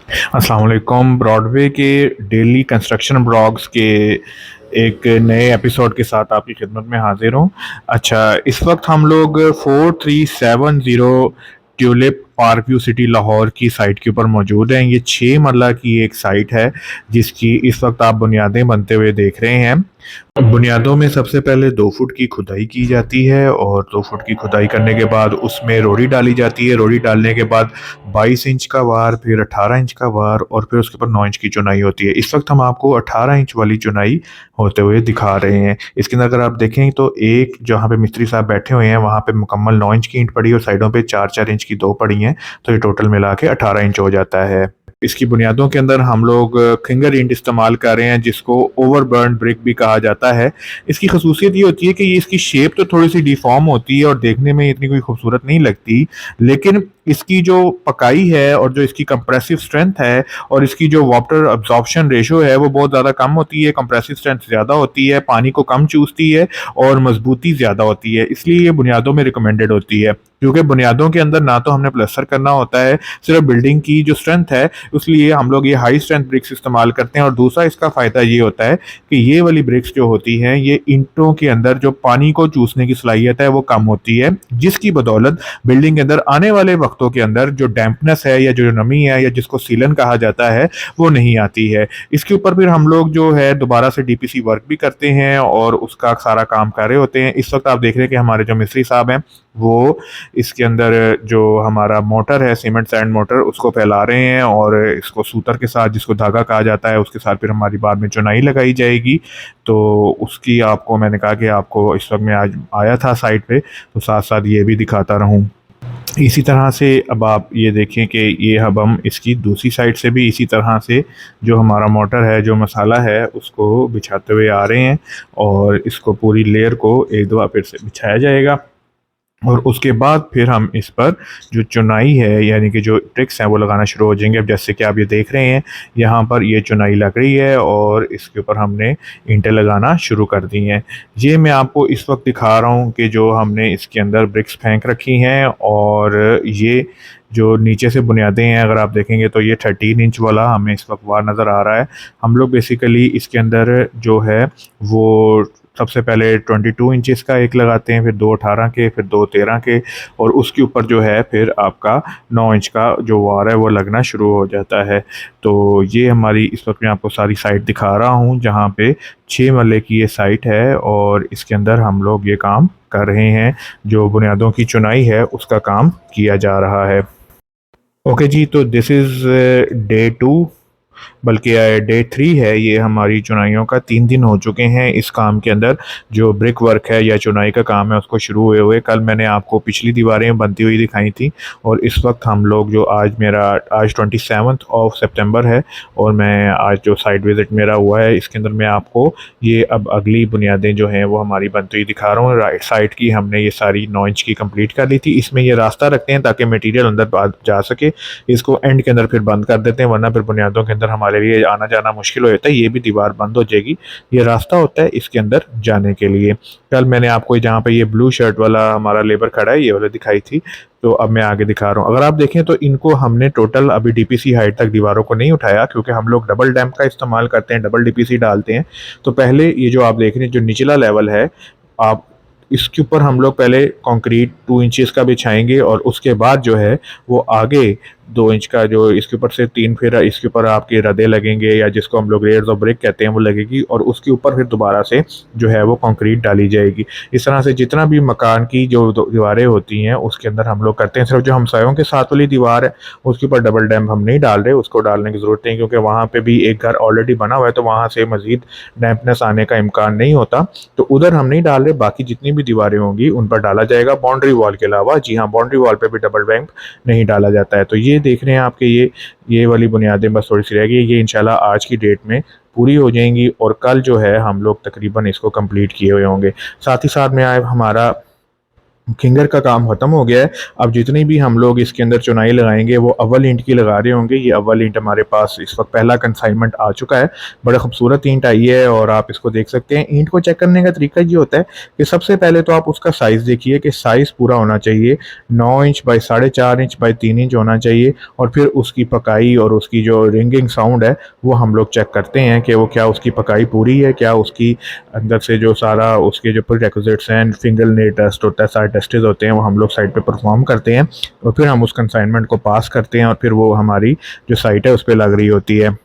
अस्सलाम वालेकुम। ब्रॉडवे के डेली कंस्ट्रक्शन ब्लॉग्स के एक नए एपिसोड के साथ आपकी खिदमत में हाजिर हूँ। अच्छा, इस वक्त हम लोग 4370 tulip park view city Lahore की साइट के ऊपर मौजूद हैं। ये 6 मरला की एक साइट है जिसकी इस वक्त आप बुनियादें बनते हुए देख रहे हैं। बुनियादों में सबसे पहले 2 फुट की खुदाई की जाती है और 2 फुट की खुदाई करने के बाद उसमें रोड़ी डाली जाती है। रोड़ी डालने के बाद 22 इंच का वार, फिर 18 इंच का वार और फिर उसके ऊपर 9 इंच की चुनाई होती है। इस वक्त हम आपको 18 इंच वाली चुनाई होते हुए दिखा रहे हैं। इसके अंदर अगर आप देखें तो एक जहाँ पे मिस्त्री साहब बैठे हुए हैं वहाँ पे मुकम्मल 9 इंच की ईंट पड़ी है और साइडों पे 4-4 इंच की 2 पड़ी हैं। तो ये टोटल मिला के 18 इंच हो जाता है। इसकी बुनियादों के अंदर हम लोग फिंगर ईंट इस्तेमाल कर रहे हैं जिसको ओवरबर्न ब्रिक भी कहा जाता है। इसकी खसूसियत ये होती है कि ये इसकी शेप तो थोड़ी सी डिफॉर्म होती है और देखने में इतनी कोई खूबसूरत नहीं लगती, लेकिन इसकी जो पकाई है और जो इसकी कंप्रेसिव स्ट्रेंथ है और इसकी जो वाटर अब्जॉर्प्शन रेशो है वो बहुत ज़्यादा कम होती है। कंप्रेसिव स्ट्रेंथ ज़्यादा होती है, पानी को कम चूसती है और मजबूती ज़्यादा होती है, इसलिए ये बुनियादों में रिकमेंडेड होती है। क्योंकि बुनियादों के अंदर ना तो हमने प्लास्टर करना होता है, सिर्फ बिल्डिंग की जो स्ट्रेंथ है, इसलिए हम लोग ये हाई स्ट्रेंथ ब्रिक्स इस्तेमाल करते हैं। और दूसरा इसका फ़ायदा ये होता है कि ये वाली ब्रिक्स जो होती हैं ये ईंटों के अंदर जो पानी को चूसने की सलाहियत है वो कम होती है, जिसकी बदौलत बिल्डिंग के अंदर आने वाले वक्तों के अंदर जो डैम्पनेस है या जो नमी है या जिसको सीलन कहा जाता है वो नहीं आती है। इसके ऊपर फिर हम लोग जो है दोबारा से डीपीसी वर्क भी करते हैं और उसका सारा काम कर रहे होते हैं। इस वक्त आप देख रहे हैं कि हमारे जो मिस्त्री साहब हैं वो इसके अंदर जो हमारा मोटर है, सीमेंट सैंड मोटर, उसको फैला रहे हैं और इसको सूतर के साथ, जिसको धागा कहा जाता है, उसके साथ फिर हमारी बाद में चुनाई लगाई जाएगी। तो उसकी आपको मैंने कहा कि आपको इस वक्त मैं आज आया था साइट पे तो साथ साथ ये भी दिखाता रहूं। इसी तरह से अब आप ये देखें कि ये अब हम इसकी दूसरी साइड से भी इसी तरह से जो हमारा मोटर है, जो मसाला है, उसको बिछाते हुए आ रहे हैं और इसको पूरी लेयर को एक दो फिर से बिछाया जाएगा और उसके बाद फिर हम इस पर जो चुनाई है यानी कि जो ट्रिक्स हैं वो लगाना शुरू हो जाएंगे। अब जैसे कि आप ये देख रहे हैं यहाँ पर ये चुनाई लग रही है और इसके ऊपर हमने ईंटें लगाना शुरू कर दी हैं। ये मैं आपको इस वक्त दिखा रहा हूँ कि जो हमने इसके अंदर ब्रिक्स फेंक रखी हैं और ये जो नीचे से बुनियादें हैं अगर आप देखेंगे तो ये 13 इंच वाला हमें इस वक्त वार नज़र आ रहा है। हम लोग बेसिकली इसके अंदर जो है वो सबसे पहले 22 इंचेस का एक लगाते हैं, फिर 2 18 के, फिर 2 13 के और उसके ऊपर जो है फिर आपका 9 इंच का जो वार है वो लगना शुरू हो जाता है। तो ये हमारी इस वक्त मैं आपको सारी साइट दिखा रहा हूँ जहाँ पे 6 मरले की ये साइट है और इसके अंदर हम लोग ये काम कर रहे हैं। जो बुनियादों की चुनाई है उसका काम किया जा रहा है। ओके जी, तो दिस इज़ डे 2, बल्कि डे 3 है। ये हमारी चुनाइयों का 3 दिन हो चुके हैं इस काम के अंदर। जो ब्रिक वर्क है या चुनाई का काम है उसको शुरू हुए हुए कल मैंने आपको पिछली दीवारें बनती हुई दिखाई थी और इस वक्त हम लोग जो आज 27 सितंबर है और मैं आज जो साइट विज़िट मेरा हुआ है इसके अंदर मैं आपको ये अब अगली बुनियादें जो हैं वो हमारी बनती हुई दिखा रहा हूँ। राइट साइड की हमने ये सारी 9 इंच की कंप्लीट कर ली थी। इसमें ये रास्ता रखते हैं ताकि मटेरियल अंदर जा सके। इसको एंड के अंदर फिर बंद कर देते हैं वरना फिर बुनियादों के अंदर हमारे लिए आना जाना मुश्किल हो जाता है। ये भी दीवार बंद हो जाएगी। ये रास्ता होता है इसके अंदर जाने के लिए। कल मैंने आपको जहाँ पे ये ब्लू शर्ट वाला हमारा लेबर खड़ा है ये वाला दिखाई थी, तो अब मैं आगे दिखा रहा हूँ। अगर आप देखें तो इनको हमने टोटल अभी डीपीसी हाइट तक दीवारों को नहीं उठाया क्योंकि हम लोग डबल डैम्प का इस्तेमाल करते हैं, डबल डीपीसी डालते हैं। तो पहले ये जो आप देख रहे हैं जो निचला लेवल है, आप इसके ऊपर हम लोग पहले कंक्रीट 2 इंचेस का बिछाएंगे और उसके बाद जो है वो आगे 2 इंच का जो इसके ऊपर से 3 फिर इसके ऊपर आपके रदे लगेंगे या जिसको हम लोग रेयर्स और ब्रिक कहते हैं वो लगेगी और उसके ऊपर फिर दोबारा से जो है वो कंक्रीट डाली जाएगी। इस तरह से जितना भी मकान की जो दीवारें होती हैं उसके अंदर हम लोग करते हैं। सिर्फ जो हमसायों के साथ वाली दीवार है उसके ऊपर डबल डैम्प हम नहीं डाल रहे, उसको डालने की ज़रूरत नहीं क्योंकि वहाँ पे भी एक घर ऑलरेडी बना हुआ है तो वहाँ से मज़ीद डैम्पनेस आने का इम्कान नहीं होता। तो उधर हम नहीं डाल रहे, बाकी जितनी भी दीवारें होंगी उन पर डाला जाएगा बाउंड्री वॉल के अलावा। जी हाँ, बाउंड्री वॉल पे भी डबल डैम्प नहीं डाला जाता है। तो ये देख रहे हैं आपके ये वाली बुनियादें बस थोड़ी सी रह गई। ये इंशाल्लाह आज की डेट में पूरी हो जाएंगी और कल जो है हम लोग तकरीबन इसको कंप्लीट किए हुए होंगे। साथ ही साथ में आए हमारा फिंगर का काम ख़त्म हो गया है। अब जितनी भी हम लोग इसके अंदर चुनाई लगाएंगे वो अव्वल ईंट की लगा रहे होंगे। ये अव्वल ईंट हमारे पास इस वक्त पहला कंसाइनमेंट आ चुका है। बड़ा खूबसूरत ईंट आई है और आप इसको देख सकते हैं। ईंट को चेक करने का तरीका ये होता है कि सबसे पहले तो आप उसका साइज़ देखिए कि साइज़ पूरा होना चाहिए। 9 inch by 4.5 inch by 3 inch होना चाहिए। और फिर उसकी पकाई और उसकी जो रिंगिंग साउंड है वो हम लोग चेक करते हैं कि वो क्या उसकी पकाई पूरी है, क्या उसकी अंदर से जो सारा उसके जो प्रीरेक्विजिट्स हैं, फिंगर नेल टेस्ट होता है, सारे टेस्टेस होते हैं, वो हम लोग साइट पे परफॉर्म करते हैं और फिर हम उस कंसाइनमेंट को पास करते हैं और फिर वो हमारी जो साइट है उस पर लग रही होती है।